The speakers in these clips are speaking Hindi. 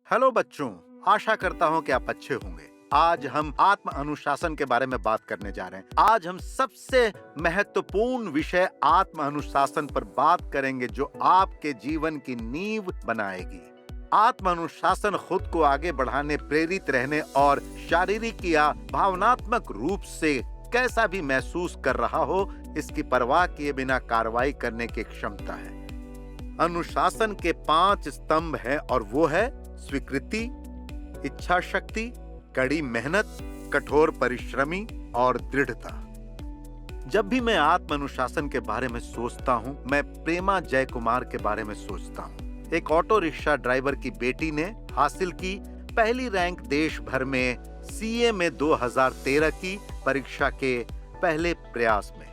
हेलो बच्चों, आशा करता हूँ कि आप अच्छे होंगे। आज हम आत्म अनुशासन के बारे में बात करने जा रहे हैं। आज हम सबसे महत्वपूर्ण विषय आत्म अनुशासन पर बात करेंगे जो आपके जीवन की नींव बनाएगी। आत्म अनुशासन खुद को आगे बढ़ाने, प्रेरित रहने और शारीरिक या भावनात्मक रूप से कैसा भी महसूस कर रहा हो, इसकी परवाह किए बिना कार्रवाई करने की क्षमता है। अनुशासन के 5 स्तंभ हैं और वो है स्वीकृति, इच्छा शक्ति, कड़ी मेहनत, कठोर परिश्रमी और दृढ़ता। जब भी मैं आत्म अनुशासन के बारे में सोचता हूं, मैं प्रेमा जयकुमार के बारे में सोचता हूं। एक ऑटो रिक्शा ड्राइवर की बेटी ने हासिल की पहली रैंक देश भर में सीए में 2013 की परीक्षा के पहले प्रयास में।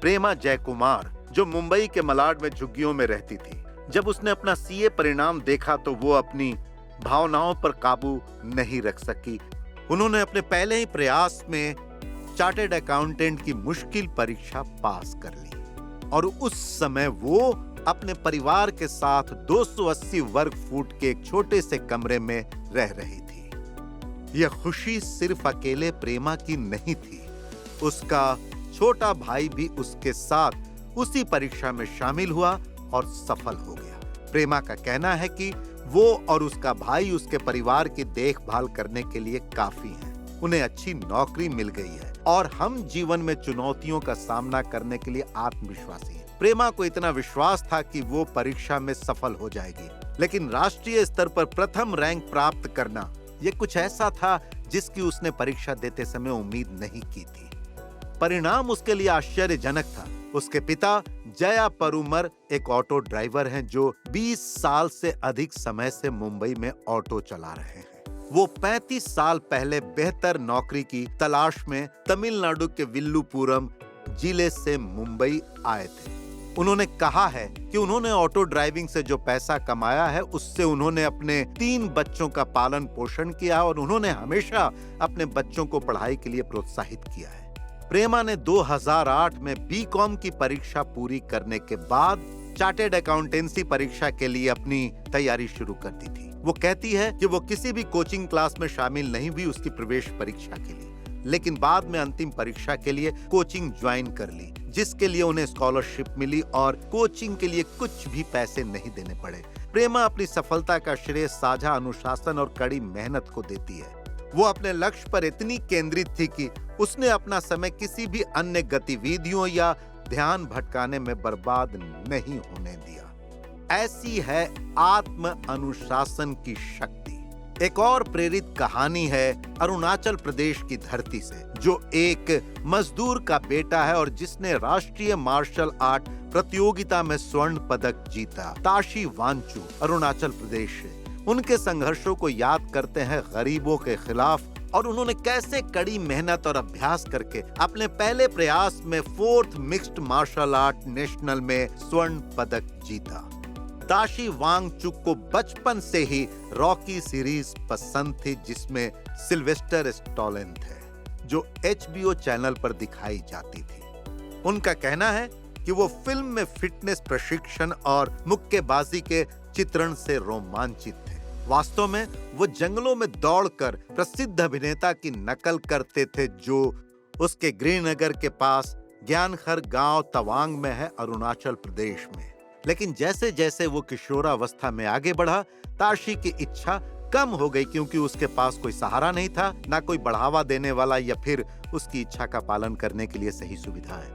प्रेमा जयकुमार, जो मुंबई के मलाड में झुग्गियों में रहती थी, जब उसने अपना सीए परिणाम देखा तो वो अपनी भावनाओं पर काबू नहीं रख सकी। उन्होंने अपने पहले ही प्रयास में चार्टर्ड अकाउंटेंट की मुश्किल परीक्षा पास कर ली और उस समय वो अपने परिवार के साथ 280 वर्ग फुट के एक छोटे से कमरे में रह रही थी। यह खुशी सिर्फ अकेले प्रेमा की नहीं थी, उसका छोटा भाई भी उसके साथ उसी परीक्षा में शामिल हुआ और सफल हो गया। प्रेमा का कहना है कि वो और उसका भाई उसके परिवार की देखभाल करने के लिए काफी हैं। उन्हें अच्छी नौकरी मिल गई है और हम जीवन में चुनौतियों का सामना करने के लिए आत्मविश्वासी हैं। प्रेमा को इतना विश्वास था कि वो परीक्षा में सफल हो जाएगी, लेकिन राष्ट्रीय स्तर पर प्रथम रैंक प्राप्त करना ये कुछ ऐसा था जिसकी उसने परीक्षा देते समय उम्मीद नहीं की थी। परिणाम उसके लिए आश्चर्यजनक था। उसके पिता जया परुमर एक ऑटो ड्राइवर हैं जो 20 साल से अधिक समय से मुंबई में ऑटो चला रहे हैं। वो 35 साल पहले बेहतर नौकरी की तलाश में तमिलनाडु के विल्लुपुरम जिले से मुंबई आए थे। उन्होंने कहा है कि उन्होंने ऑटो ड्राइविंग से जो पैसा कमाया है उससे उन्होंने अपने 3 बच्चों का पालन पोषण किया और उन्होंने हमेशा अपने बच्चों को पढ़ाई के लिए प्रोत्साहित किया है। प्रेमा ने 2008 में बीकॉम की परीक्षा पूरी करने के बाद चार्टर्ड अकाउंटेंसी परीक्षा के लिए अपनी तैयारी शुरू कर दी थी। वो कहती है कि वो किसी भी कोचिंग क्लास में शामिल नहीं हुई उसकी प्रवेश परीक्षा के लिए, लेकिन बाद में अंतिम परीक्षा के लिए कोचिंग ज्वाइन कर ली, जिसके लिए उन्हें स्कॉलरशिप मिली और कोचिंग के लिए कुछ भी पैसे नहीं देने पड़े। प्रेमा अपनी सफलता का श्रेय साझा अनुशासन और कड़ी मेहनत को देती है। वो अपने लक्ष्य पर इतनी केंद्रित थी कि उसने अपना समय किसी भी अन्य गतिविधियों या ध्यान भटकाने में बर्बाद नहीं होने दिया। ऐसी है आत्म अनुशासन की शक्ति। एक और प्रेरित कहानी है अरुणाचल प्रदेश की धरती से, जो एक मजदूर का बेटा है और जिसने राष्ट्रीय मार्शल आर्ट प्रतियोगिता में स्वर्ण पदक जीता। ताशी वांचू अरुणाचल प्रदेश से। उनके संघर्षों को याद करते हैं गरीबों के खिलाफ और उन्होंने कैसे कड़ी मेहनत और अभ्यास करके अपने पहले प्रयास में 4th mixed martial art national में स्वर्ण पदक जीता। ताशी वांगचुक को बचपन से ही रॉकी सीरीज पसंद थी, जिसमें सिल्वेस्टर स्टैलोन थे, जो HBO चैनल पर दिखाई जाती थी। उनका कहना है कि वो फिल्म में फिटनेस प्रशिक्षण और मुक्केबाजी के चित्रण से रोमांचित थे। वास्तव में वो जंगलों में दौड़कर प्रसिद्ध अभिनेता की नकल करते थे, जो उसके गृहनगर के पास ज्ञानखर गांव तवांग में है, अरुणाचल प्रदेश में। लेकिन जैसे जैसे वो किशोरावस्था में आगे बढ़ा, ताशी की इच्छा कम हो गई, क्योंकि उसके पास कोई सहारा नहीं था, ना कोई बढ़ावा देने वाला या फिर उसकी इच्छा का पालन करने के लिए सही सुविधाएं।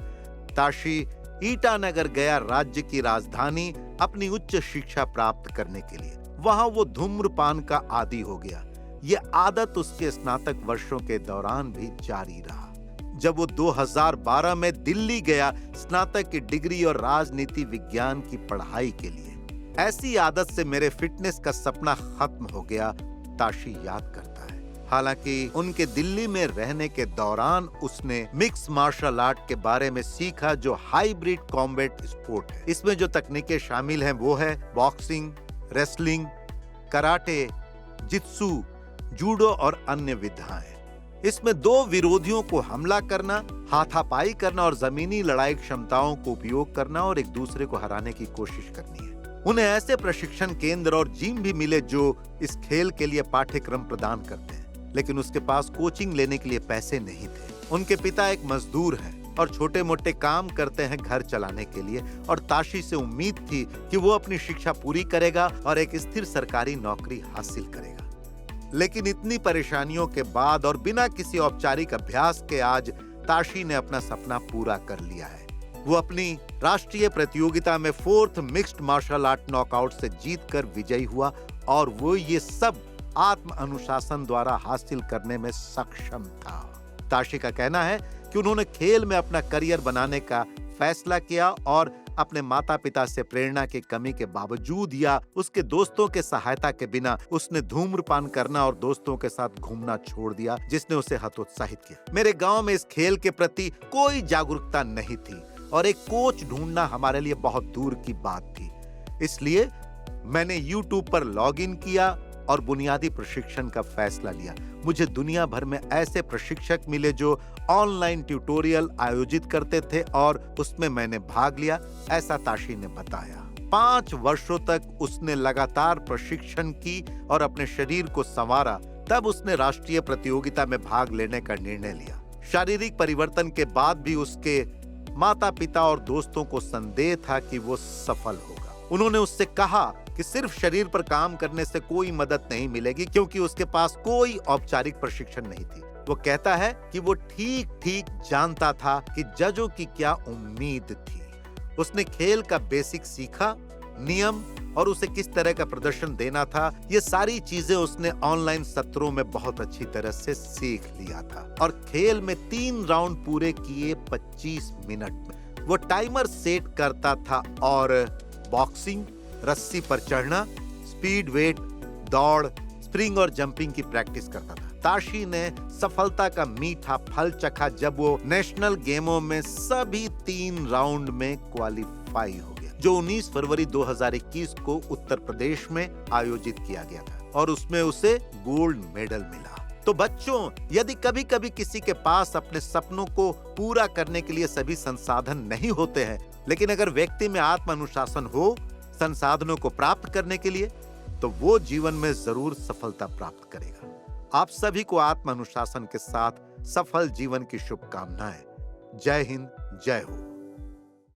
ताशी ईटानगर गया, राज्य की राजधानी, अपनी उच्च शिक्षा प्राप्त करने के लिए। वहां वो धूम्रपान का आदी हो गया। ये आदत उसके स्नातक वर्षों के दौरान भी जारी रहा। जब वो 2012 में दिल्ली गया स्नातक की डिग्री और राजनीति विज्ञान की पढ़ाई के लिए, ऐसी आदत से मेरे फिटनेस का सपना खत्म हो गया, ताशी याद करता है। हालांकि उनके दिल्ली में रहने के दौरान उसने मिक्स मार्शल आर्ट के बारे में सीखा, जो हाइब्रिड कॉम्बैट स्पोर्ट है। इसमें जो तकनीकें शामिल हैं वो है बॉक्सिंग, रेसलिंग, कराटे, जित्सु, जूडो और अन्य विधाएं। इसमें 2 विरोधियों को हमला करना, हाथापाई करना और जमीनी लड़ाई क्षमताओं को उपयोग करना और एक दूसरे को हराने की कोशिश करनी है। उन्हें ऐसे प्रशिक्षण केंद्र और जिम भी मिले जो इस खेल के लिए पाठ्यक्रम प्रदान करते हैं, लेकिन उसके पास कोचिंग लेने के लिए पैसे नहीं थे। उनके पिता एक मजदूर हैं और छोटे मोटे काम करते हैं घर चलाने के लिए, और ताशी से उम्मीद थी कि वो अपनी शिक्षा पूरी करेगा और एक स्थिर सरकारी नौकरी हासिल करेगा। लेकिन इतनी परेशानियों के बाद और बिना किसी औपचारिक अभ्यास के आज ताशी ने अपना सपना पूरा कर लिया है। वो अपनी राष्ट्रीय प्रतियोगिता में 4th mixed martial art knockout से जीतकर विजयी हुआ, और वो ये सब आत्म अनुशासन द्वारा हासिल करने में सक्षम था। ताशी का कहना है कि उन्होंने खेल में अपना करियर बनाने का फैसला किया और अपने माता पिता से प्रेरणा की कमी के बावजूद या उसके दोस्तों के सहायता के बिना उसने धूम्रपान करना और दोस्तों के साथ घूमना छोड़ दिया, जिसने उसे हतोत्साहित किया। मेरे गांव में इस खेल के प्रति कोई जागरूकता नहीं थी और एक कोच ढूंढना हमारे लिए बहुत दूर की बात थी। इसलिए मैंने YouTube पर लॉगिन किया और बुनियादी प्रशिक्षण का फैसला लिया। मुझे दुनिया भर में ऐसे प्रशिक्षक मिले जो ऑनलाइन ट्यूटोरियल आयोजित करते थे और उसमें मैंने भाग लिया, ऐसा ताशी ने बताया। 5 वर्षों तक उसने लगातार प्रशिक्षण की और अपने शरीर को संवारा। तब उसने राष्ट्रीय प्रतियोगिता में भाग लेने का निर्णय लिया। शारीरिक परिवर्तन के बाद भी उसके माता पिता और दोस्तों को संदेह था कि वो सफल होगा। उन्होंने उससे कहा कि सिर्फ शरीर पर काम करने से कोई मदद नहीं मिलेगी, क्योंकि उसके पास कोई औपचारिक प्रशिक्षण नहीं थी। वो कहता है कि वो ठीक जानता था कि जजों की क्या उम्मीद थी। उसने खेल का बेसिक सीखा, नियम और उसे किस तरह का प्रदर्शन देना था, ये सारी चीजें उसने ऑनलाइन सत्रों में बहुत अच्छी तरह से सीख लिया था। और खेल में 3 राउंड पूरे किए 25 मिनट में। वो टाइमर सेट करता था और बॉक्सिंग, रस्सी पर चढ़ना, स्पीड वेट, दौड़, स्प्रिंग और जंपिंग की प्रैक्टिस करता था। ताशी ने सफलता का मीठा फल चखा जब वो नेशनल गेमों में सभी 3 राउंड में क्वालिफाई हो गया, जो 19 फरवरी 2021 को उत्तर प्रदेश में आयोजित किया गया था, और उसमें उसे गोल्ड मेडल मिला। तो बच्चों, यदि कभी कभी किसी के पास अपने सपनों को पूरा करने के लिए सभी संसाधन नहीं होते हैं, लेकिन अगर व्यक्ति में आत्म अनुशासन हो संसाधनों को प्राप्त करने के लिए, तो वो जीवन में जरूर सफलता प्राप्त करेगा। आप सभी को आत्म अनुशासन के साथ सफल जीवन की शुभकामनाएं। जय हिंद, जय हो।